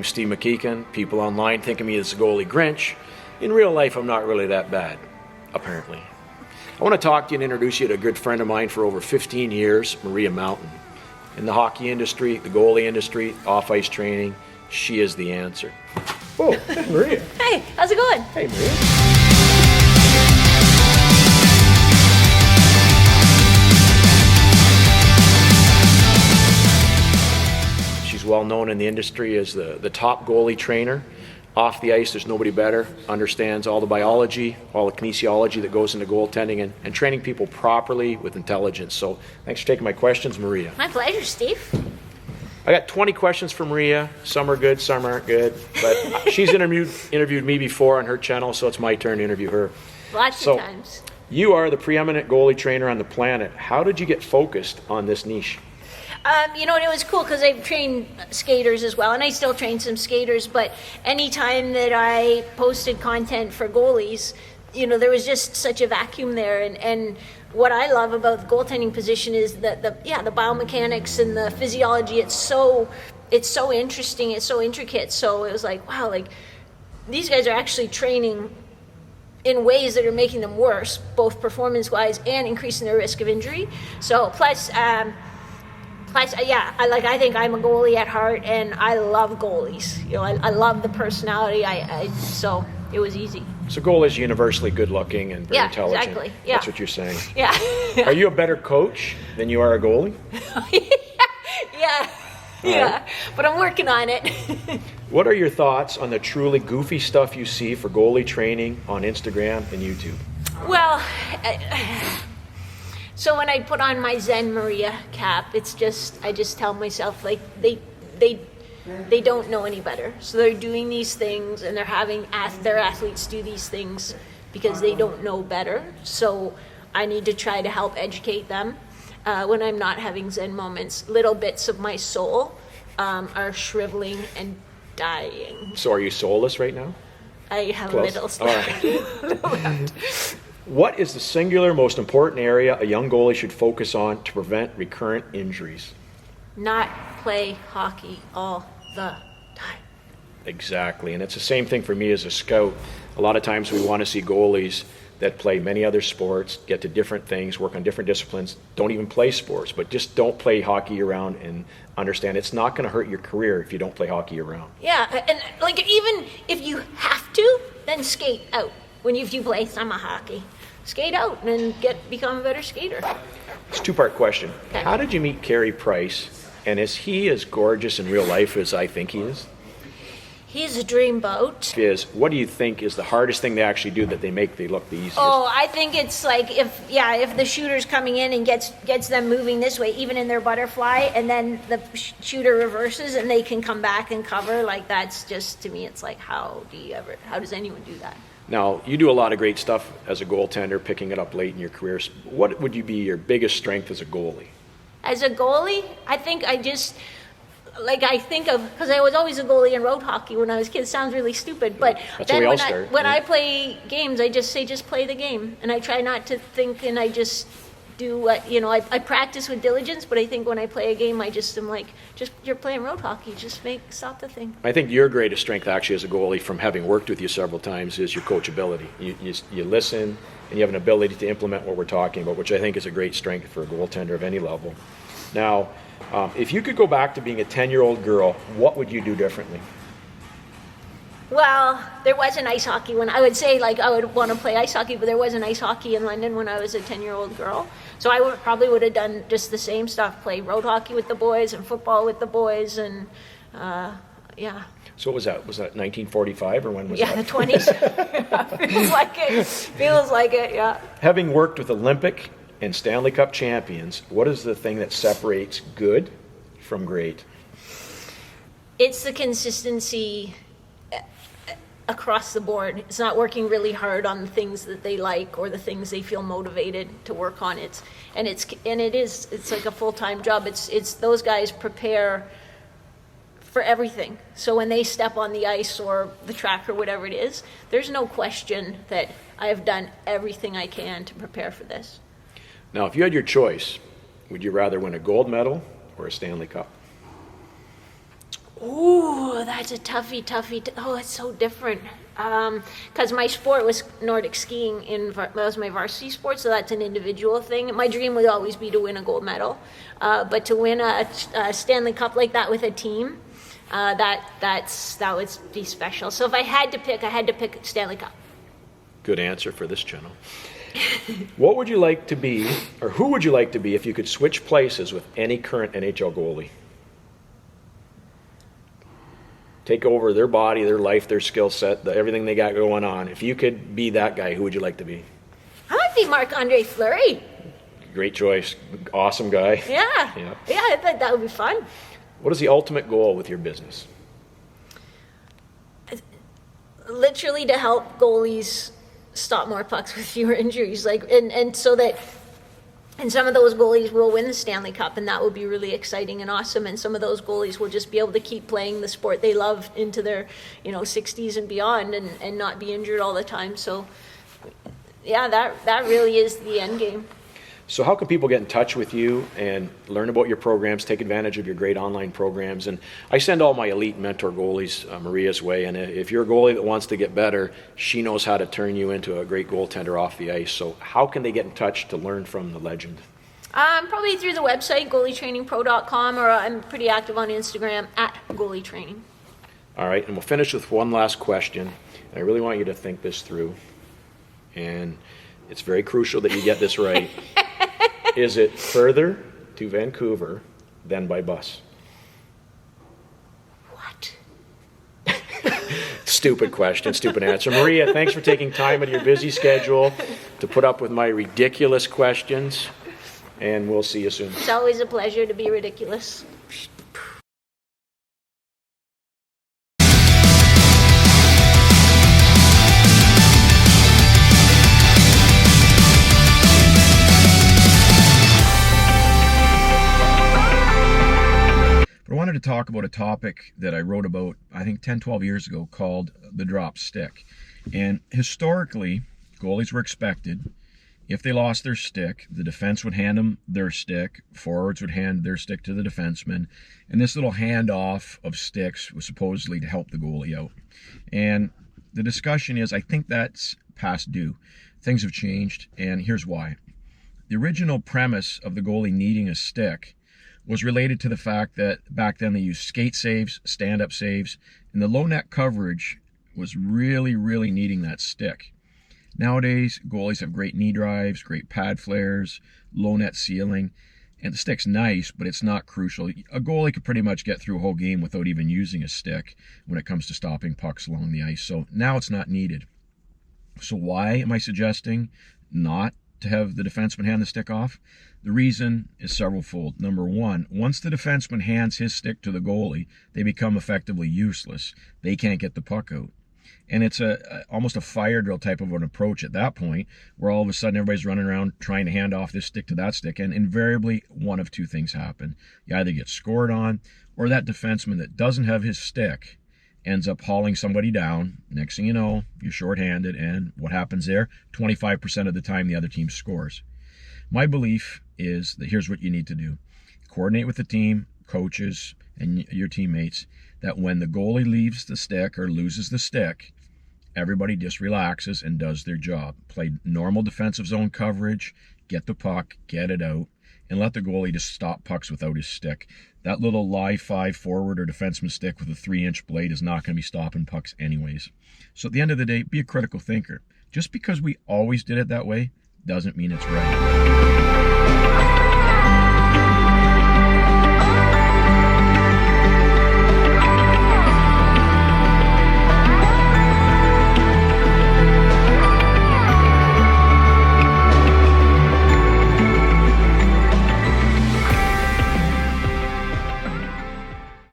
Steve McKichan. People online think of me as the goalie Grinch. In real life, I'm not really that bad, apparently. I want to talk to you and introduce you to a good friend of mine for over 15 years, Maria Mountain. In the hockey industry, the goalie industry, off-ice training, she is the answer. Whoa, Maria. Hey, how's it going? Hey, Maria. Well known in the industry as the top goalie trainer. Off the ice, there's nobody better, understands all the biology, all the kinesiology that goes into goaltending and training people properly with intelligence. So thanks for taking my questions, Maria. My pleasure, Steve. I got 20 questions for Maria. Some are good, some aren't good. But she's interviewed me before on her channel, so it's my turn to interview her. Lots of times. You are the preeminent goalie trainer on the planet. How did you get focused on this niche? It was cool because I've trained skaters as well, and I still train some skaters, but anytime that I posted content for goalies, there was just such a vacuum there. And what I love about the goaltending position is that the biomechanics and the physiology, it's so interesting, it's so intricate. So it was like, wow, like these guys are actually training in ways that are making them worse, both performance-wise and increasing their risk of injury. So plus, I think I'm a goalie at heart, and I love goalies. I love the personality. So it was easy. So goalies are universally good-looking and very intelligent. Exactly. Yeah. That's what you're saying. Yeah. Are you a better coach than you are a goalie? Yeah. Yeah. But I'm working on it. What are your thoughts on the truly goofy stuff you see for goalie training on Instagram and YouTube? Well. So when I put on my Zen Maria cap, I just tell myself, like, they don't know any better. So they're doing these things, and they're having their athletes do these things because they don't know better. So I need to try to help educate them. When I'm not having Zen moments, little bits of my soul are shriveling and dying. So are you soulless right now? I have Close. a little stuff. All right. What is the singular most important area a young goalie should focus on to prevent recurrent injuries? Not play hockey all the time. Exactly, and it's the same thing for me as a scout. A lot of times we want to see goalies that play many other sports, get to different things, work on different disciplines, don't even play sports, but just don't play hockey year-round and understand it's not going to hurt your career if you don't play hockey year-round. Yeah, and like even if you have to, then skate out. If you play summer hockey, skate out and become a better skater. It's a two-part question. Okay. How did you meet Carey Price, and is he as gorgeous in real life as I think he is? He's a dreamboat. What do you think is the hardest thing they actually do that they look the easiest? Oh, I think it's like if the shooter's coming in and gets them moving this way, even in their butterfly, and then the shooter reverses and they can come back and cover, like that's just, to me, it's like, how does anyone do that? Now, you do a lot of great stuff as a goaltender, picking it up late in your career. What would be your biggest strength as a goalie? As a goalie, I think because I was always a goalie in road hockey when I was a kid. It sounds really stupid, but that's then when I play games, I just say, just play the game. And I try not to think, and I just do what, I practice with diligence, but I think when I play a game, I just am like, you're playing road hockey, stop the thing. I think your greatest strength actually as a goalie, from having worked with you several times, is your coachability. You listen, and you have an ability to implement what we're talking about, which I think is a great strength for a goaltender of any level. Now, if you could go back to being a 10-year-old girl, what would you do differently? Well, there wasn't ice hockey when I would say, like, I would want to play ice hockey, but there wasn't ice hockey in London when I was a 10-year-old girl. So I probably would have done just the same stuff, play road hockey with the boys and football with the boys, and yeah. So what was that? Was that 1945 or when was that? Yeah, the 20s. Feels like it, yeah. Having worked with Olympic and Stanley Cup champions, what is the thing that separates good from great? It's the consistency across the board. It's not working really hard on the things that they like or the things they feel motivated to work on. It's like a full-time job. It's those guys prepare for everything. So when they step on the ice or the track or whatever it is, there's no question that I have done everything I can to prepare for this. Now, if you had your choice, would you rather win a gold medal or a Stanley Cup? Ooh, that's a toughie. Oh, it's so different. Because my sport was Nordic skiing. That was my varsity sport, so that's an individual thing. My dream would always be to win a gold medal, but to win a Stanley Cup like that with a team, that would be special. So if I had to pick Stanley Cup. Good answer for this channel. What would you like to be, or who would you like to be if you could switch places with any current NHL goalie? Take over their body, their life, their skill set, everything they got going on. If you could be that guy, who would you like to be? I might be Marc-Andre Fleury. Great choice. Awesome guy. Yeah, I think that would be fun. What is the ultimate goal with your business? Literally to help goalies stop more pucks with fewer injuries, and so that. And some of those goalies will win the Stanley Cup, and that will be really exciting and awesome. And some of those goalies will just be able to keep playing the sport they love into their, 60s and beyond, and not be injured all the time. So, yeah, that really is the end game. So how can people get in touch with you and learn about your programs, take advantage of your great online programs? And I send all my elite mentor goalies Maria's way, and if you're a goalie that wants to get better, she knows how to turn you into a great goaltender off the ice. So how can they get in touch to learn from the legend? Probably through the website, goalietrainingpro.com, or I'm pretty active on Instagram at goalietraining. All right, and we'll finish with one last question. I really want you to think this through, and it's very crucial that you get this right. Is it further to Vancouver than by bus? What? Stupid question, stupid answer. Maria, thanks for taking time out of your busy schedule to put up with my ridiculous questions, and we'll see you soon. It's always a pleasure to be ridiculous. I wanted to talk about a topic that I wrote about, I think 10, 12 years ago, called the drop stick. And historically, goalies were expected, if they lost their stick, the defense would hand them their stick, forwards would hand their stick to the defenseman, and this little handoff of sticks was supposedly to help the goalie out. And the discussion is, I think that's past due. Things have changed, and here's why. The original premise of the goalie needing a stick was related to the fact that back then they used skate saves, stand-up saves, and the low net coverage was really, really needing that stick. Nowadays, goalies have great knee drives, great pad flares, low net sealing, and the stick's nice, but it's not crucial. A goalie could pretty much get through a whole game without even using a stick when it comes to stopping pucks along the ice, so now it's not needed. So why am I suggesting not to have the defenseman hand the stick off? The reason is severalfold. Number one, once the defenseman hands his stick to the goalie, they become effectively useless. They can't get the puck out. And it's almost a fire drill type of an approach at that point, where all of a sudden everybody's running around trying to hand off this stick to that stick, and invariably one of two things happen. You either get scored on, or that defenseman that doesn't have his stick ends up hauling somebody down. Next thing you know, you're shorthanded, and what happens there? 25% of the time the other team scores. My belief is that here's what you need to do. Coordinate with the team, coaches, and your teammates, that when the goalie leaves the stick or loses the stick, everybody just relaxes and does their job. Play normal defensive zone coverage, get the puck, get it out, and let the goalie just stop pucks without his stick. That little live 5 forward or defenseman stick with a 3-inch blade is not going to be stopping pucks anyways. So at the end of the day, be a critical thinker. Just because we always did it that way doesn't mean it's right.